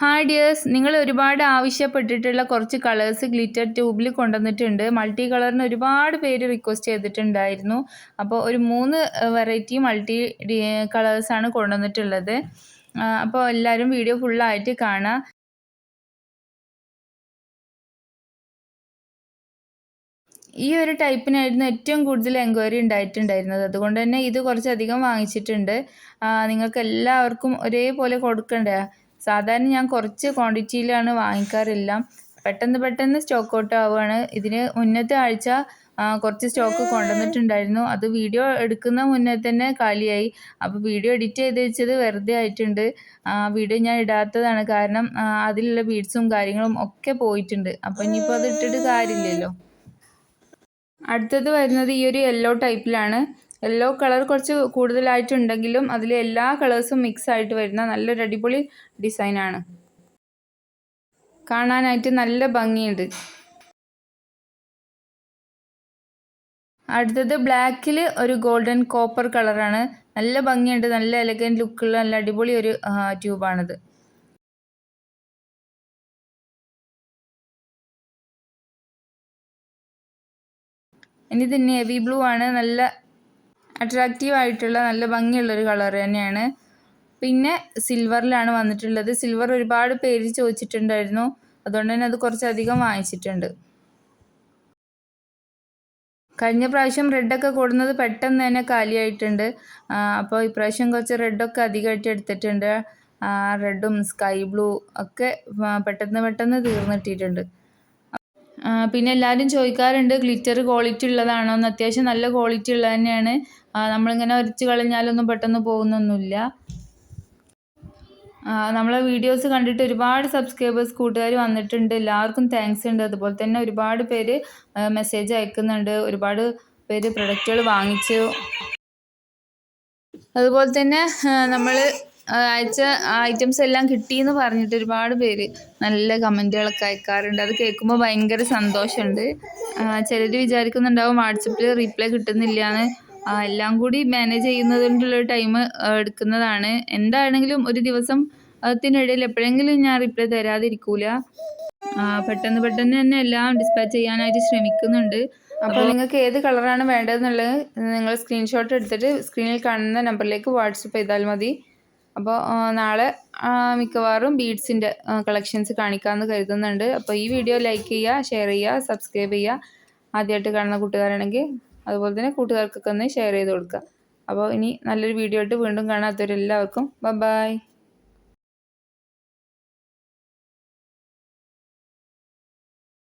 Hi dears, നിങ്ങൾ ഒരുപാട് ആവശ്യപ്പെട്ടിട്ടുള്ള കുറച്ച് കളേഴ്സ് ഗ്ലിറ്റർ ട്യൂബിൽ കൊണ്ടുവന്നിട്ടുണ്ട്. മൾട്ടി കളറിന് ഒരുപാട് പേര് റിക്വസ്റ്റ് ചെയ്തിട്ടുണ്ടായിരുന്നു. അപ്പോൾ ഒരു 3 വെറൈറ്റി മൾട്ടി കളേഴ്സാണ് കൊണ്ടുവന്നിട്ടുള്ളത്. അപ്പോൾ എല്ലാവരും വീഡിയോ ഫുള്ളായിട്ട് കാണാം. ഈ ഒരു ടൈപ്പിനായിരുന്നു ഏറ്റവും കൂടുതൽ എൻക്വയറി ഉണ്ടായിട്ടുണ്ടായിരുന്നത്. അതുകൊണ്ട് തന്നെ ഇത് കുറച്ചധികം വാങ്ങിച്ചിട്ടുണ്ട്. നിങ്ങൾക്ക് എല്ലാവർക്കും ഒരേപോലെ കൊടുക്കണ്ടേ? സാധാരണ ഞാൻ കുറച്ച് ക്വാണ്ടിറ്റിയിലാണ് വാങ്ങിക്കാറെല്ലാം. പെട്ടെന്ന് സ്റ്റോക്ക് ഔട്ട് ആവുകയാണ്. ഇതിന് മുന്നത്തെ ആഴ്ച കുറച്ച് സ്റ്റോക്ക് കൊണ്ടുവന്നിട്ടുണ്ടായിരുന്നു. അത് വീഡിയോ എടുക്കുന്ന മുന്നേ തന്നെ കാലിയായി. അപ്പോൾ വീഡിയോ എഡിറ്റ് ചെയ്ത് വെച്ചത് വെറുതെ ആയിട്ടുണ്ട്. വീഡിയോ ഞാൻ ഇടാത്തതാണ്, കാരണം അതിലുള്ള ബീഡ്സും കാര്യങ്ങളും ഒക്കെ പോയിട്ടുണ്ട്. അപ്പോൾ ഇനിയിപ്പോൾ അത് ഇട്ടിട്ട് കാര്യമില്ലല്ലോ. അടുത്തത് വരുന്നത് ഈ ഒരു യെല്ലോ ടൈപ്പിലാണ്. യെല്ലോ കളർ കുറച്ച് കൂടുതലായിട്ടുണ്ടെങ്കിലും അതിൽ എല്ലാ കളേഴ്സും മിക്സ് ആയിട്ട് വരുന്ന നല്ലൊരു അടിപൊളി ഡിസൈനാണ്. കാണാനായിട്ട് നല്ല ഭംഗിയുണ്ട്. അടുത്തത് ബ്ലാക്കിൽ ഒരു ഗോൾഡൻ കോപ്പർ കളറാണ്. നല്ല ഭംഗിയുണ്ട്, നല്ല എലഗൻറ്റ് ലുക്കുള്ള നല്ല അടിപൊളി ഒരു ട്യൂബാണിത്. ഇനി ഇത് നേവി ബ്ലൂ ആണ്. നല്ല അട്രാക്റ്റീവ് ആയിട്ടുള്ള നല്ല ഭംഗിയുള്ളൊരു കളർ തന്നെയാണ്. പിന്നെ സിൽവറിലാണ് വന്നിട്ടുള്ളത്. സിൽവർ ഒരുപാട് പേര് ചോദിച്ചിട്ടുണ്ടായിരുന്നു, അതുകൊണ്ട് തന്നെ അത് കുറച്ചധികം വാങ്ങിച്ചിട്ടുണ്ട്. കഴിഞ്ഞ പ്രാവശ്യം റെഡൊക്കെ കൂടുന്നത് പെട്ടെന്ന് തന്നെ കാലിയായിട്ടുണ്ട്. അപ്പോൾ ഇപ്രാവശ്യം കുറച്ച് റെഡൊക്കെ അധികമായിട്ട് എടുത്തിട്ടുണ്ട്. റെഡും സ്കൈ ബ്ലൂ ഒക്കെ പെട്ടെന്ന് തീർന്നിട്ടിട്ടുണ്ട്. പിന്നെ എല്ലാവരും ചോദിക്കാറുണ്ട് ഗ്ലിറ്റർ ക്വാളിറ്റി ഉള്ളതാണോ എന്ന്. അത്യാവശ്യം നല്ല ക്വാളിറ്റി ഉള്ളത് തന്നെയാണ്. നമ്മളിങ്ങനെ ഒരച്ച് കളഞ്ഞാലൊന്നും പെട്ടെന്ന് പോകുന്നൊന്നുമില്ല. നമ്മളെ വീഡിയോസ് കണ്ടിട്ട് ഒരുപാട് സബ്സ്ക്രൈബേഴ്സ് കൂട്ടുകാർ വന്നിട്ടുണ്ട്. എല്ലാവർക്കും താങ്ക്സ് ഉണ്ട്. അതുപോലെ തന്നെ ഒരുപാട് പേര് മെസ്സേജ് അയക്കുന്നുണ്ട്. ഒരുപാട് പേര് പ്രൊഡക്റ്റുകൾ വാങ്ങിച്ചു. അതുപോലെ തന്നെ നമ്മൾ അയച്ച ഐറ്റംസ് എല്ലാം കിട്ടിയെന്ന് പറഞ്ഞിട്ട് ഒരുപാട് പേര് നല്ല കമൻറ്റുകളൊക്കെ അയക്കാറുണ്ട്. അത് കേൾക്കുമ്പോൾ ഭയങ്കര സന്തോഷമുണ്ട്. ചിലർ വിചാരിക്കുന്നുണ്ടാവും വാട്സപ്പിൽ റീപ്ലൈ കിട്ടുന്നില്ല എന്ന്. എല്ലാം കൂടി മാനേജ് ചെയ്യുന്നതുകൊണ്ടുള്ള ടൈം എടുക്കുന്നതാണ്. എന്താണെങ്കിലും ഒരു ദിവസത്തിനിടയിൽ എപ്പോഴെങ്കിലും ഞാൻ റിപ്ലൈ തരാതിരിക്കൂല. പെട്ടെന്ന് തന്നെ എല്ലാം ഡിസ്പാച്ച് ചെയ്യാനായിട്ട് ശ്രമിക്കുന്നുണ്ട്. അപ്പോൾ നിങ്ങൾക്ക് ഏത് കളറാണ് വേണ്ടതെന്നുള്ളത് നിങ്ങൾ സ്ക്രീൻഷോട്ട് എടുത്തിട്ട് സ്ക്രീനിൽ കാണുന്ന നമ്പറിലേക്ക് വാട്സപ്പ് ചെയ്താൽ മതി. അപ്പോൾ നാളെ മിക്കവാറും ബീഡ്സിൻ്റെ കളക്ഷൻസ് കാണിക്കാമെന്ന് കരുതുന്നുണ്ട്. അപ്പോൾ ഈ വീഡിയോ ലൈക്ക് ചെയ്യുക, ഷെയർ ചെയ്യുക, സബ്സ്ക്രൈബ് ചെയ്യുക. ആദ്യമായിട്ട് കാണുന്ന കൂട്ടുകാരാണെങ്കിൽ അതുപോലെ തന്നെ കൂട്ടുകാർക്കൊക്കെ ഒന്ന് ഷെയർ ചെയ്ത് കൊടുക്കുക. അപ്പോൾ ഇനി നല്ലൊരു വീഡിയോ ആയിട്ട് വീണ്ടും കാണാത്തവരെല്ലാവർക്കും ബൈ.